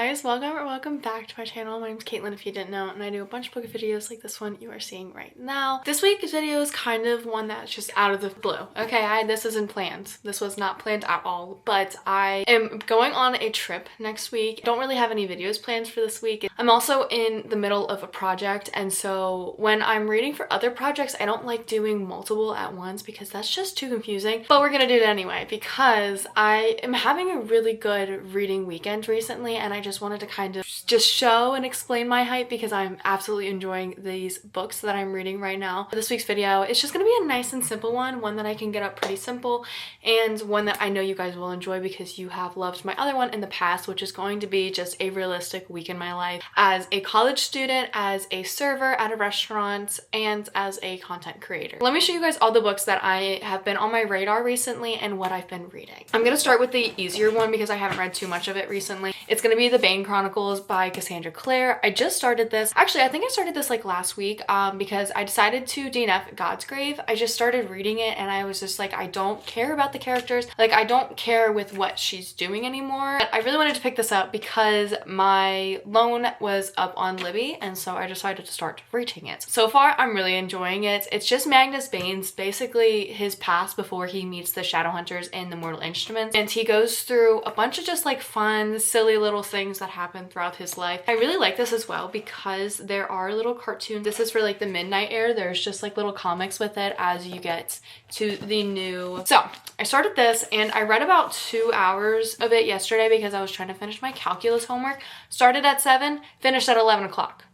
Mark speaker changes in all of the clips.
Speaker 1: guys, welcome back to my channel. My name's Caitlin if you didn't know, and I do a bunch of book videos like this one you are seeing right now. This week's video is kind of one that's just out of the blue. Okay, this isn't planned. This was not planned at all, but I am going on a trip next week. Don't really have any videos planned for this week. I'm also in the middle of a project, and so when I'm reading for other projects, I don't like doing multiple at once because that's just too confusing. But we're gonna do it anyway because I am having a really good reading weekend recently, and I just wanted to kind of just show and explain my hype because I'm absolutely enjoying these books that I'm reading right now. This week's video is just gonna be a nice and simple one that I can get up pretty simple, and one that I know you guys will enjoy because you have loved my other one in the past, which is going to be just a realistic week in my life as a college student, as a server at a restaurant, and as a content creator. Let me show you guys all the books that I have been on my radar recently and what I've been reading. I'm gonna start with the easier one because I haven't read too much of it recently. It's gonna be The Bane Chronicles by Cassandra Clare. I just started this. Actually, I think I started this like last week because I decided to DNF God's Grave. I just started reading it and I was just like, I don't care about the characters. Like, I don't care with what she's doing anymore. But I really wanted to pick this up because my loan was up on Libby, and so I decided to start reading it. So far, I'm really enjoying it. It's just Magnus Bane's basically his past before he meets the Shadowhunters and the Mortal Instruments, and he goes through a bunch of just like fun, silly little things that happen throughout his life. I really like this as well because there are little cartoons. This is for like the midnight air. There's just like little comics with it as you get to the new. So I started this and I read about 2 hours of it yesterday because I was trying to finish my calculus homework. Started at 7, finished at 11 o'clock.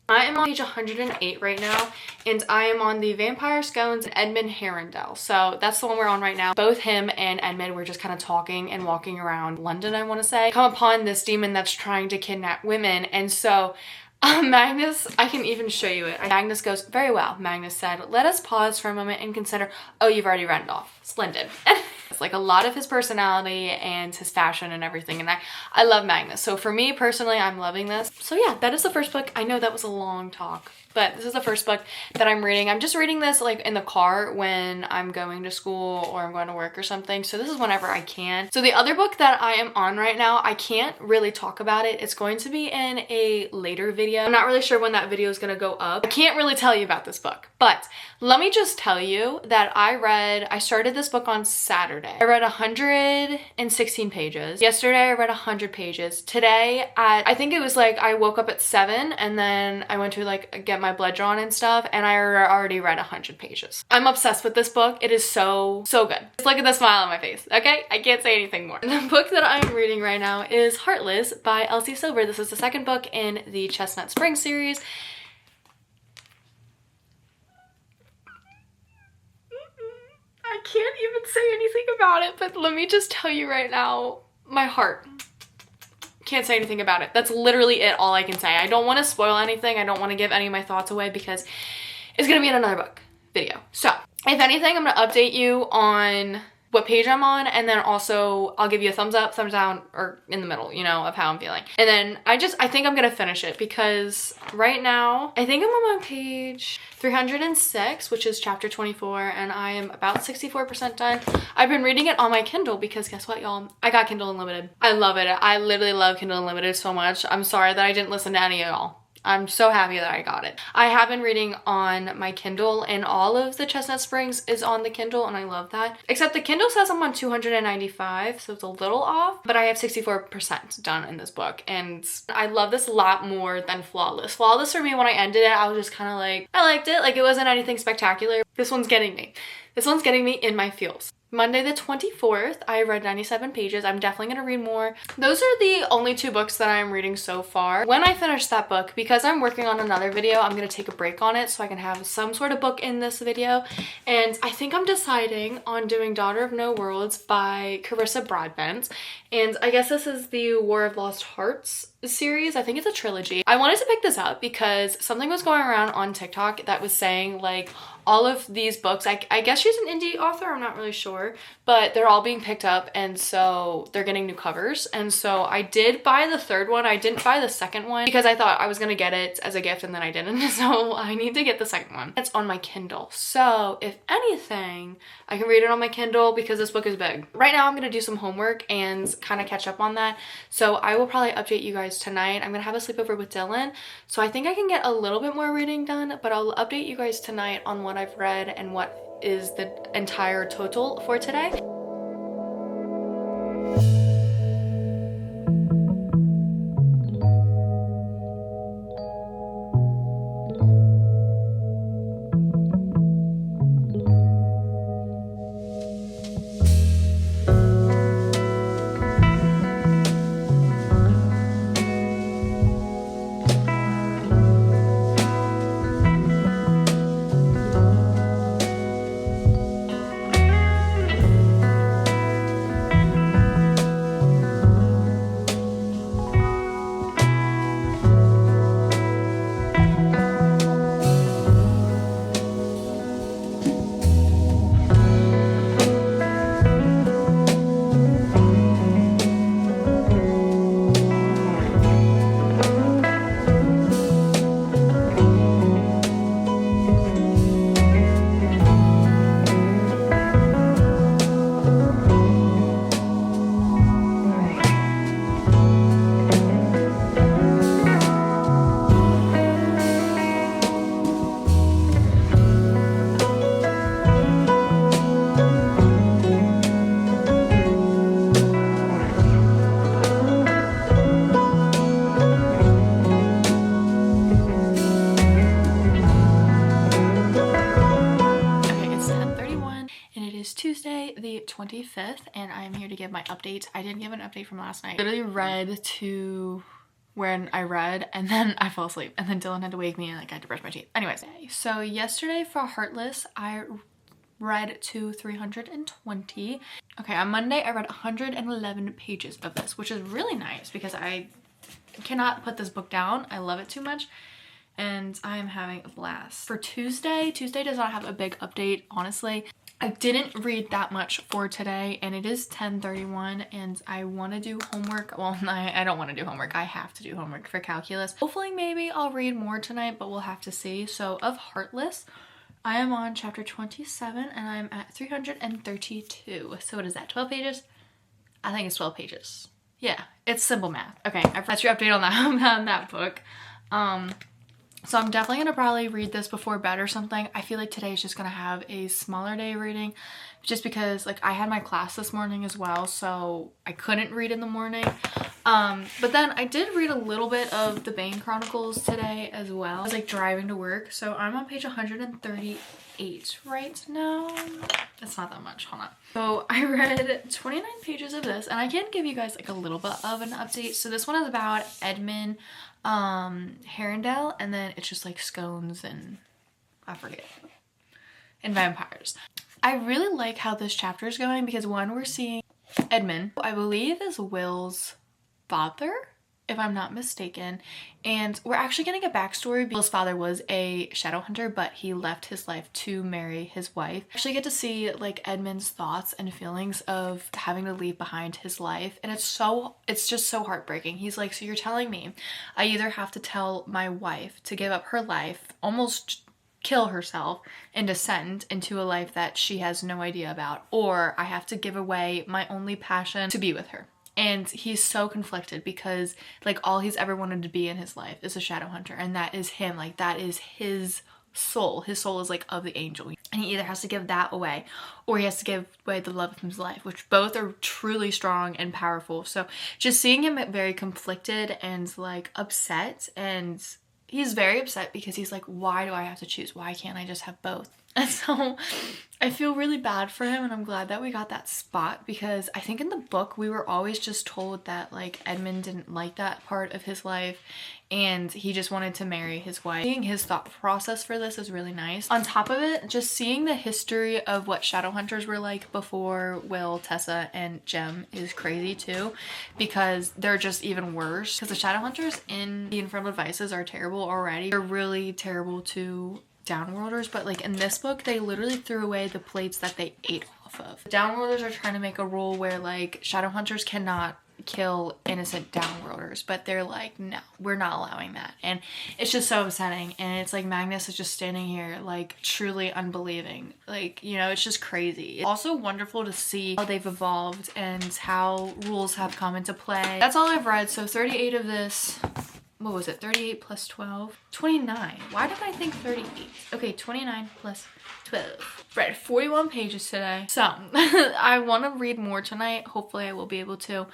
Speaker 1: I am on page 108 right now, and I am on the Vampire Scones and Edmund Herondale. So that's the one we're on right now. Both him and Edmund were just kind of talking and walking around London, I want to say. Come upon this demon that's trying to kidnap women, and so Magnus, I can even show you it. Magnus goes, "Very well," Magnus said. "Let us pause for a moment and consider." Oh, you've already read it off. Splendid. It's like a lot of his personality and his fashion and everything, and I love Magnus. So for me personally, I'm loving this. So yeah, that is the first book. I know that was a long talk, but this is the first book that I'm reading. I'm just reading this like in the car when I'm going to school or I'm going to work or something. So this is whenever I can. So the other book that I am on right now, I can't really talk about it. It's going to be in a later video. I'm not really sure when that video is going to go up. I can't really tell you about this book, but let me just tell you that I started this book on Saturday. I read 116 pages. Yesterday I read 100 pages. Today I think it was like I woke up at 7 and then I went to like get my blood drawn and stuff, and I already read 100 pages. I'm obsessed with this book. It is so good. Just look at the smile on my face, okay? I can't say anything more. The book that I'm reading right now is Heartless by Elsie Silver. This is the second book in the Chestnut Spring series. I can't even say anything about it, but let me just tell you right now, my heart. Can't say anything about it. That's literally it, all I can say. I don't want to spoil anything. I don't want to give any of my thoughts away because it's going to be in another book video. So if anything, I'm going to update you on what page I'm on, and then also I'll give you a thumbs up, thumbs down, or in the middle, you know, of how I'm feeling. And then I think I'm gonna finish it because right now I think I'm on my page 306, which is chapter 24, and I am about 64% done. I've been reading it on my Kindle because guess what, y'all? I got Kindle Unlimited. I love it. I literally love Kindle Unlimited so much. I'm sorry that I didn't listen to any of y'all. I'm so happy that I got it. I have been reading on my Kindle, and all of the Chestnut Springs is on the Kindle, and I love that. Except the Kindle says I'm on 295, so it's a little off, but I have 64% done in this book, and I love this a lot more than Flawless. Flawless for me, when I ended it, I was just kind of like, I liked it. Like, it wasn't anything spectacular. This one's getting me. This one's getting me in my feels. Monday the 24th, I read 97 pages. I'm definitely going to read more. Those are the only 2 books that I'm reading so far. When I finish that book, because I'm working on another video, I'm going to take a break on it so I can have some sort of book in this video. And I think I'm deciding on doing Daughter of No Worlds by Carissa Broadbent. And I guess this is the War of Lost Hearts series. I think it's a trilogy. I wanted to pick this up because something was going around on TikTok that was saying like all of these books, I guess she's an indie author, I'm not really sure, but they're all being picked up, and so they're getting new covers. And so I did buy the third one. I didn't buy the second one because I thought I was gonna get it as a gift and then I didn't. So I need to get the second one. It's on my Kindle. So if anything, I can read it on my Kindle because this book is big. Right now I'm gonna do some homework and kind of catch up on that. So I will probably update you guys tonight. I'm gonna have a sleepover with Dylan. So I think I can get a little bit more reading done, but I'll update you guys tonight on what I've read and what is the entire total for today. Tuesday the 25th, and I'm here to give my update. I didn't give an update from last night. I literally read to when I read and then I fell asleep, and then Dylan had to wake me and like I had to brush my teeth. Anyways, so yesterday for Heartless I read to 320. Okay, on Monday I read 111 pages of this, which is really nice because I cannot put this book down. I love it too much and I am having a blast. For Tuesday does not have a big update, honestly. I didn't read that much for today, and it is 10:31, and I want to do homework. Well, I don't want to do homework. I have to do homework for calculus. Hopefully maybe I'll read more tonight, but we'll have to see. So of Heartless, I am on chapter 27 and I'm at 332. So what is that, 12 pages? I think it's 12 pages. Yeah, it's simple math. Okay, that's your update on that, on that book. So I'm definitely going to probably read this before bed or something. I feel like today is just going to have a smaller day of reading just because like I had my class this morning as well, so I couldn't read in the morning. But then I did read a little bit of the Bane Chronicles today as well. I was like driving to work, so I'm on page 138 right now. It's not that much, hold on. So I read 29 pages of this, and I can give you guys like a little bit of an update. So this one is about Edmund Herondale, and then it's just like scones and I forget, and vampires. I really like how this chapter is going because one, we're seeing Edmund, who I believe is Will's father, if I'm not mistaken, and we're actually getting a backstory. Will's father was a shadow hunter, but he left his life to marry his wife. I actually get to see like Edmund's thoughts and feelings of having to leave behind his life, and it's just so heartbreaking. He's like, so you're telling me I either have to tell my wife to give up her life, almost kill herself, and descend into a life that she has no idea about, or I have to give away my only passion to be with her. And he's so conflicted because like all he's ever wanted to be in his life is a shadow hunter, and that is him, like that is his soul. His soul is like of the angel, and he either has to give that away or he has to give away the love of his life, which both are truly strong and powerful. So just seeing him very conflicted and like upset, and he's very upset because he's like, why do I have to choose? Why can't I just have both? And so I feel really bad for him, and I'm glad that we got that spot because I think in the book we were always just told that like Edmund didn't like that part of his life and he just wanted to marry his wife. Seeing his thought process for this is really nice. On top of it, just seeing the history of what shadow hunters were like before Will, Tessa, and Jem is crazy too, because they're just even worse. Because the shadow hunters in the Infernal Devices are terrible already. They're really terrible to downworlders, but like in this book, they literally threw away the plates that they ate off of. The downworlders are trying to make a rule where like shadow hunters cannot kill innocent downworlders, but they're like, no, we're not allowing that. And it's just so upsetting. And it's like Magnus is just standing here like truly unbelieving, like, you know, it's just crazy. It's also wonderful to see how they've evolved and how rules have come into play. That's all I've read. So 38 of this, what was it, 38 plus 12, 29. Why did I think 38? Okay, 29 plus 12. Read 41 pages today. So I want to read more tonight. Hopefully I will be able to.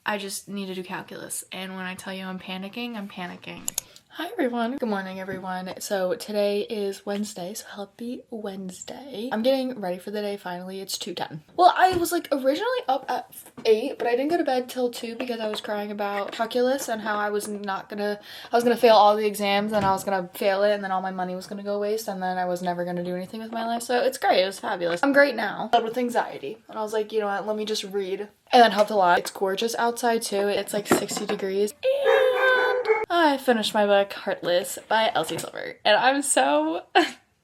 Speaker 1: I just need to do calculus, and when I tell you I'm panicking, I'm panicking. Hi everyone. Good morning everyone. So today is Wednesday, so happy Wednesday. I'm getting ready for the day finally. It's 2:10. Well, I was like originally up at 8, but I didn't go to bed till 2 because I was crying about calculus and how I was gonna fail all the exams and I was gonna fail it and then all my money was gonna go waste and then I was never gonna do anything with my life. So it's great. It was fabulous. I'm great now. Filled with anxiety. And I was like, you know what, let me just read. And that helped a lot. It's gorgeous outside too. It's like 60 degrees. I finished my book, Heartless by Elsie Silver, and I'm so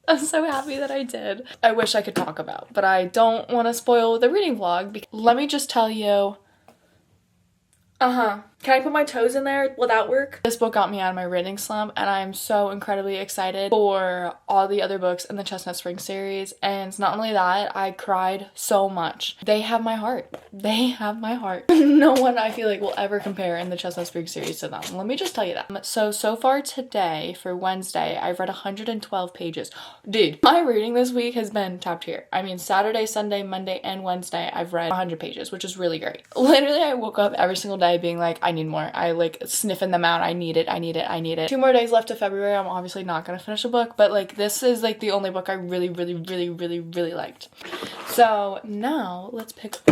Speaker 1: happy that I did. I wish I could talk about, but I don't want to spoil the reading vlog. Because let me just tell you, can I put my toes in there? Will that work? This book got me out of my reading slump, and I'm so incredibly excited for all the other books in the Chestnut Spring series. And not only that, I cried so much. They have my heart. They have my heart. No one I feel like will ever compare in the Chestnut Spring series to them. Let me just tell you that. So far today, for Wednesday, I've read 112 pages. Dude, my reading this week has been top tier. I mean, Saturday, Sunday, Monday, and Wednesday, I've read 100 pages, which is really great. Literally, I woke up every single day being like, I need more. I like sniffing them out. I need it. 2 more days left of February. I'm obviously not gonna finish a book, but like this is like the only book I really liked. So now let's pick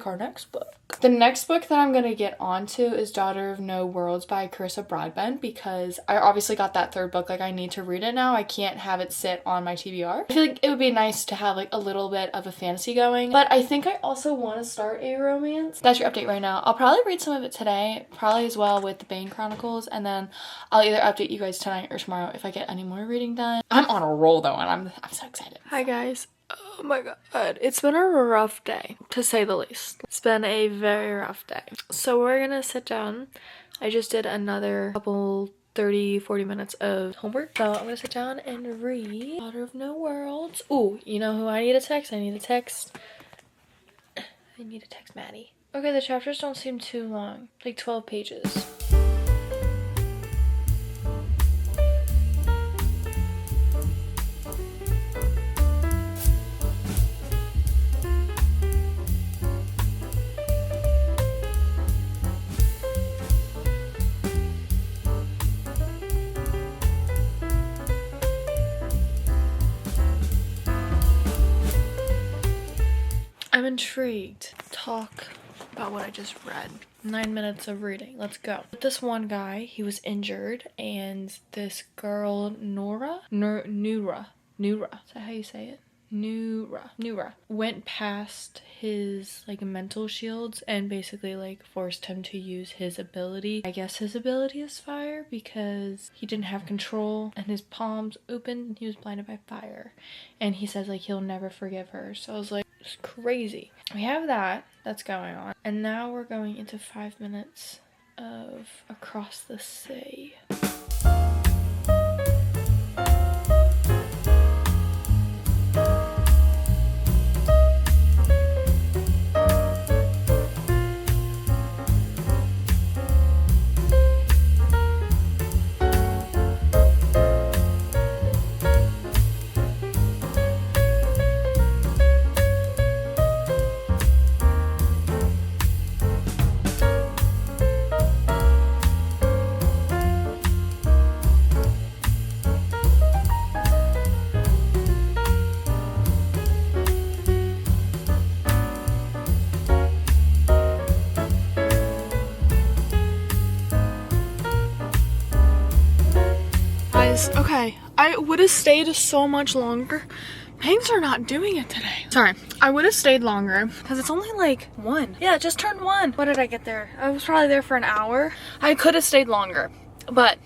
Speaker 1: our next book. The next book that I'm gonna get onto is Daughter of No Worlds by Carissa Broadbent, because I obviously got that third book. Like I need to read it now. I can't have it sit on my TBR. I feel like it would be nice to have like a little bit of a fantasy going, but I think I also want to start a romance. That's your update right now. I'll probably read some of it today, probably as well with the Bane Chronicles, and then I'll either update you guys tonight or tomorrow if I get any more reading done. I'm on a roll though, and I'm so excited. Hi guys. Oh my god, it's been a rough day, to say the least. It's been a very rough day. So we're gonna sit down. I just did another couple 30-40 minutes of homework. So I'm gonna sit down and read Daughter of No Worlds. Ooh, you know who I need to text? I need to text Maddie. Okay, the chapters don't seem too long, like 12 pages. I'm intrigued. Talk about what I just read. 9 minutes of reading. Let's go. This one guy, he was injured, and this girl, Nura? Is that how you say it? Nura went past his like mental shields and basically like forced him to use his ability. I guess his ability is fire because he didn't have control and his palms opened and he was blinded by fire. And he says like he'll never forgive her. So I was like, it's crazy. We have that's going on. And now we're going into 5 minutes of Across the Sea. Okay, I would have stayed so much longer. Things are not doing it today. Sorry, I would have stayed longer because it's only like 1. Yeah, it just turned 1. What did I get there? I was probably there for an hour. I could have stayed longer, but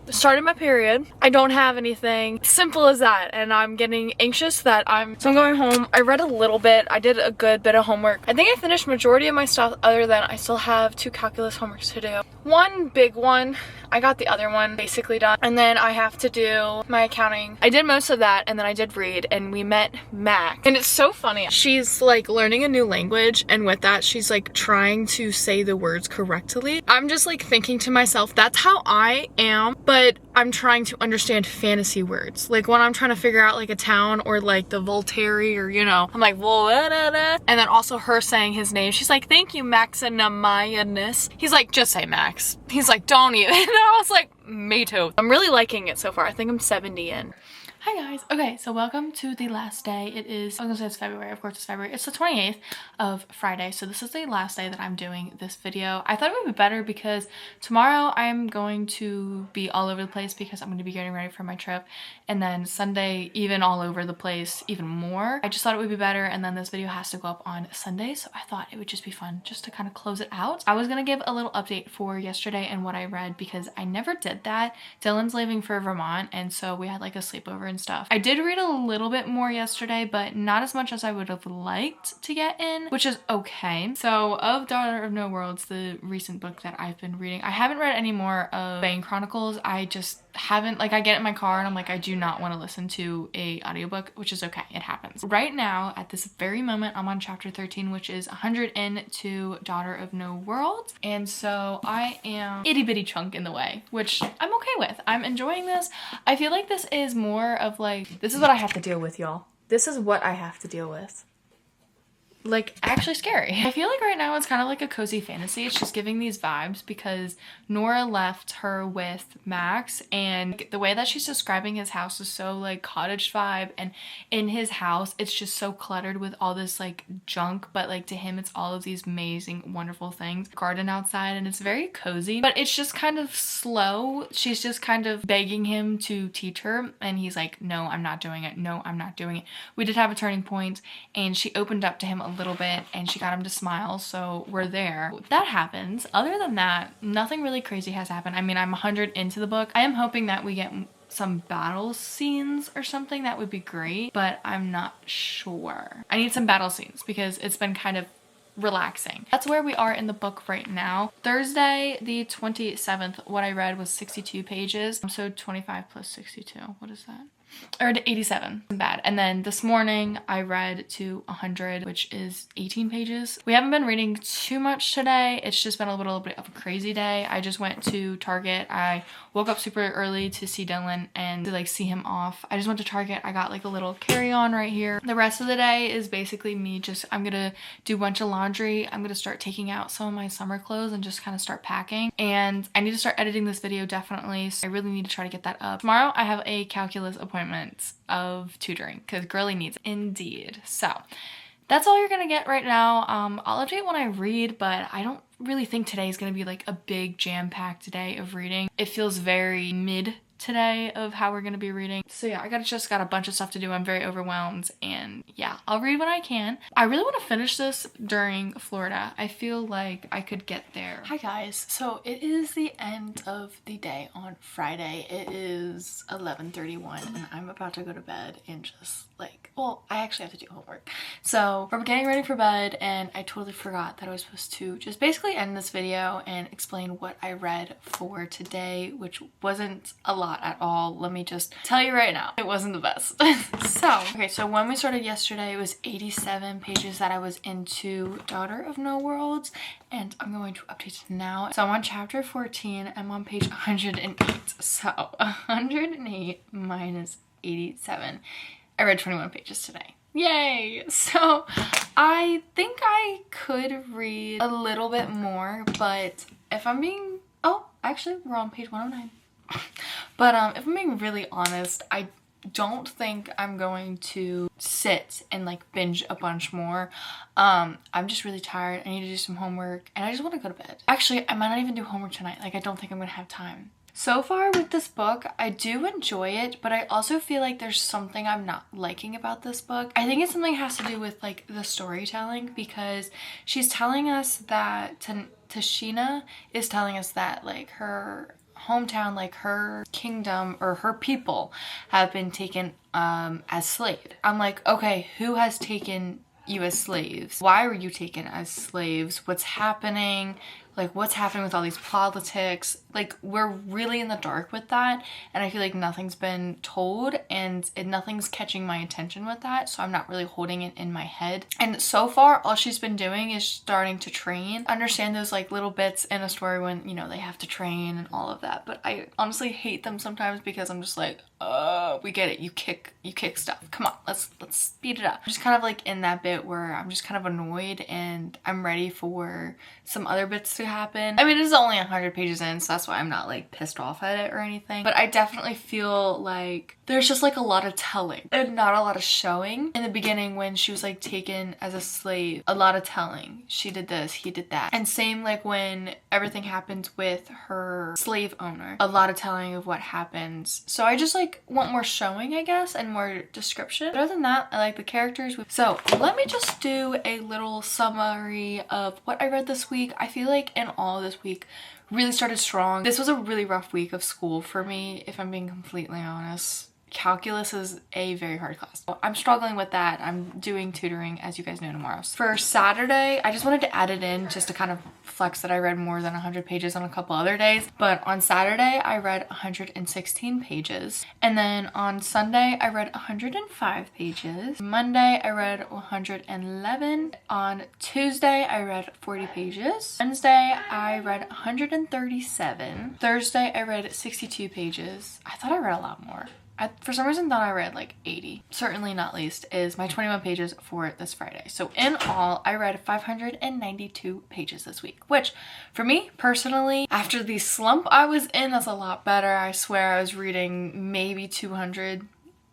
Speaker 1: started my period. I don't have anything. Simple as that. And I'm getting anxious that so I'm going home. I read a little bit. I did a good bit of homework. I think I finished majority of my stuff other than I still have 2 calculus homeworks to do. One big one. I got the other one basically done. And then I have to do my accounting. I did most of that and then I did read and we met Mac. And it's so funny. She's like learning a new language and with that she's like trying to say the words correctly. I'm just like thinking to myself, that's how I am, but I'm trying to understand fantasy words. Like when I'm trying to figure out like a town or like the Voltaire or you know, I'm like, well, and then also her saying his name. She's like, thank you, Max and Namayanus. He's like, just say Max. He's like, don't even. And I was like, me too. I'm really liking it so far. I think I'm 70 in. Hi guys. Okay, so welcome to the last day. It is, I was gonna say it's February, of course it's February. It's the 28th of Friday, so this is the last day that I'm doing this video. I thought it would be better because tomorrow I'm going to be all over the place because I'm going to be getting ready for my trip, and then Sunday even all over the place even more. I just thought it would be better, and then this video has to go up on Sunday, so I thought it would just be fun just to kind of close it out. I was gonna give a little update for yesterday and what I read because I never did that. Dylan's leaving for Vermont, and so we had like a sleepover and stuff. I did read a little bit more yesterday, but not as much as I would have liked to get in, which is okay. So of Daughter of No Worlds, the recent book that I've been reading, I haven't read any more of Bane Chronicles. I just haven't, like I get in my car and I'm like, I do not want to listen to a audiobook, which is okay, it happens. Right now, at this very moment, I'm on chapter 13, which is 100 into Daughter of No Worlds. And so I am itty bitty chunk in the way, which I'm okay with. I'm enjoying this. I feel like this is more of like, this is what I have to deal with, y'all. This is what I have to deal with. Like actually scary. I feel like right now it's kind of like a cozy fantasy. It's just giving these vibes because Nora left her with Max and the way that she's describing his house is so like cottage vibe, and in his house it's just so cluttered with all this like junk, but like to him it's all of these amazing wonderful things. Garden outside and it's very cozy, but it's just kind of slow. She's just kind of begging him to teach her and he's like, no, I'm not doing it. No, I'm not doing it. We did have a turning point and she opened up to him a little bit and she got him to smile, so we're there. That happens. Other than that, nothing really crazy has happened. I mean, I'm 100 into the book. I am hoping that we get some battle scenes or something. That would be great, but I'm not sure. I need some battle scenes because it's been kind of relaxing. That's where we are in the book right now. Thursday the 27th, what I read was 62 pages. So 25 plus 62, what is that? Or to 87, bad. And then this morning I read to 100, which is 18 pages. We haven't been reading too much today. It's just been a little bit of a crazy day. I just went to Target. I woke up super early to see Dylan and to like see him off. I just went to Target. I got like a little carry-on right here. The rest of the day is basically me just, I'm gonna do a bunch of laundry. I'm gonna start taking out some of my summer clothes and just kind of start packing. And I need to start editing this video definitely. So I really need to try to get that up. Tomorrow I have a calculus appointment of tutoring because girly needs it. Indeed. So that's all you're gonna get right now. I'll update when I read, but I don't really think today is gonna be like a big jam-packed day of reading. It feels very mid today of how we're gonna be reading. So yeah, I just got a bunch of stuff to do. I'm very overwhelmed and yeah, I'll read when I can. I really want to finish this during Florida. I feel like I could get there. Hi guys, so it is the end of the day on Friday. It is 11:31 and I'm about to go to bed and just like, well, I actually have to do homework. So we're getting ready for bed and I totally forgot that I was supposed to just basically end this video and explain what I read for today, which wasn't a lot at all. Let me just tell you right now, it wasn't the best. So when we started yesterday, it was 87 pages that I was into Daughter of No Worlds, and I'm going to update it now. So I'm on chapter 14. I'm on page 108. So 108 minus 87. I read 21 pages today. Yay! So I think I could read a little bit more, but if I'm being, oh, actually we're on page 109. But if I'm being really honest, I don't think I'm going to sit and like binge a bunch more. I'm just really tired. I need to do some homework and I just want to go to bed. Actually, I might not even do homework tonight. Like, I don't think I'm gonna have time. So far with this book, I do enjoy it, but I also feel like there's something I'm not liking about this book. I think it's something that has to do with like the storytelling, because she's telling us that Tashina is telling us that like her hometown, like her kingdom or her people have been taken as slaves. I'm like, okay, who has taken you as slaves? Why were you taken as slaves? What's happening? Like, what's happening with all these politics? Like, we're really in the dark with that, and I feel like nothing's been told, and nothing's catching my attention with that, so I'm not really holding it in my head. And so far, all she's been doing is starting to train. Understand those like little bits in a story when, you know, they have to train and all of that, but I honestly hate them sometimes because I'm just like, we get it. You kick stuff. Come on, let's speed it up. I'm just kind of like in that bit where I'm just kind of annoyed and I'm ready for some other bits to happen. I mean, it is only 100 pages in, so that's why I'm not like pissed off at it or anything. But I definitely feel like there's just like a lot of telling and not a lot of showing. In the beginning when she was like taken as a slave, a lot of telling. She did this, he did that. And same like when everything happens with her slave owner, a lot of telling of what happens. So I just like want more showing, I guess, and more description. But other than that, I like the characters. So let me just do a little summary of what I read this week. I feel like in all this week really started strong. This was a really rough week of school for me, if I'm being completely honest. Calculus is a very hard class. I'm struggling with that. I'm doing tutoring, as you guys know, tomorrow. For Saturday, I just wanted to add it in just to kind of flex that I read more than 100 pages on a couple other days. But on Saturday, I read 116 pages. And then on Sunday, I read 105 pages. Monday, I read 111. On Tuesday, I read 40 pages. Wednesday, I read 137. Thursday, I read 62 pages. I thought I read a lot more. I, for some reason, thought I read like 80. Certainly not least is my 21 pages for this Friday. So in all, I read 592 pages this week, which for me personally, after the slump I was in, that's a lot better. I swear I was reading maybe 200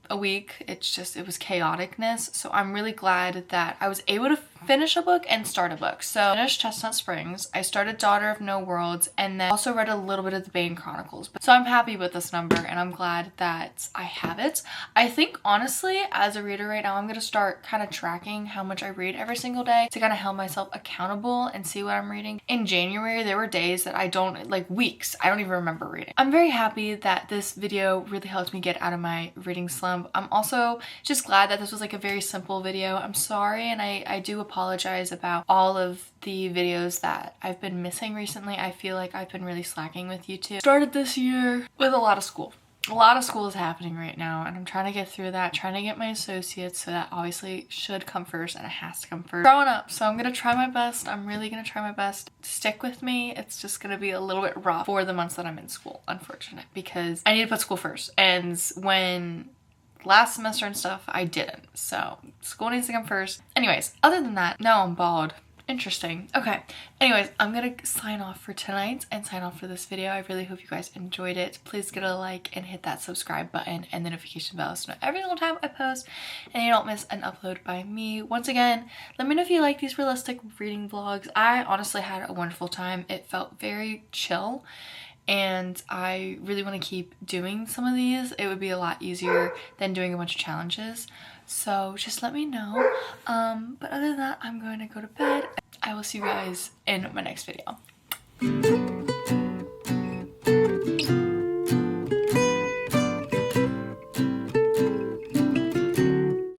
Speaker 1: a week. It was chaoticness. So I'm really glad that I was able to finish a book and start a book. So I finished Chestnut Springs, I started Daughter of No Worlds, and then also read a little bit of the Bane Chronicles. So I'm happy with this number and I'm glad that I have it. I think honestly, as a reader right now, I'm gonna start kind of tracking how much I read every single day to kind of hold myself accountable and see what I'm reading. In January, there were days that I don't, like weeks, I don't even remember reading. I'm very happy that this video really helped me get out of my reading slump. I'm also just glad that this was like a very simple video. I'm sorry, and I do apologize about all of the videos that I've been missing recently. I feel like I've been really slacking with YouTube. Started this year with a lot of school. A lot of school is happening right now, and I'm trying to get through that, trying to get my associates, so that obviously should come first and it has to come first. Growing up, so I'm gonna try my best. I'm really gonna try my best. Stick with me. It's just gonna be a little bit rough for the months that I'm in school, unfortunate, because I need to put school first. And when last semester and stuff, I didn't. So school needs to come first. Anyways, other than that, now I'm bald. Interesting. Okay. Anyways, I'm gonna sign off for tonight and sign off for this video. I really hope you guys enjoyed it. Please give it a like and hit that subscribe button and the notification bell so every single time I post and you don't miss an upload by me. Once again, let me know if you like these realistic reading vlogs. I honestly had a wonderful time. It felt very chill, and I really want to keep doing some of these. It would be a lot easier than doing a bunch of challenges. So just let me know. But other than that, I'm going to go to bed. I will see you guys in my next video.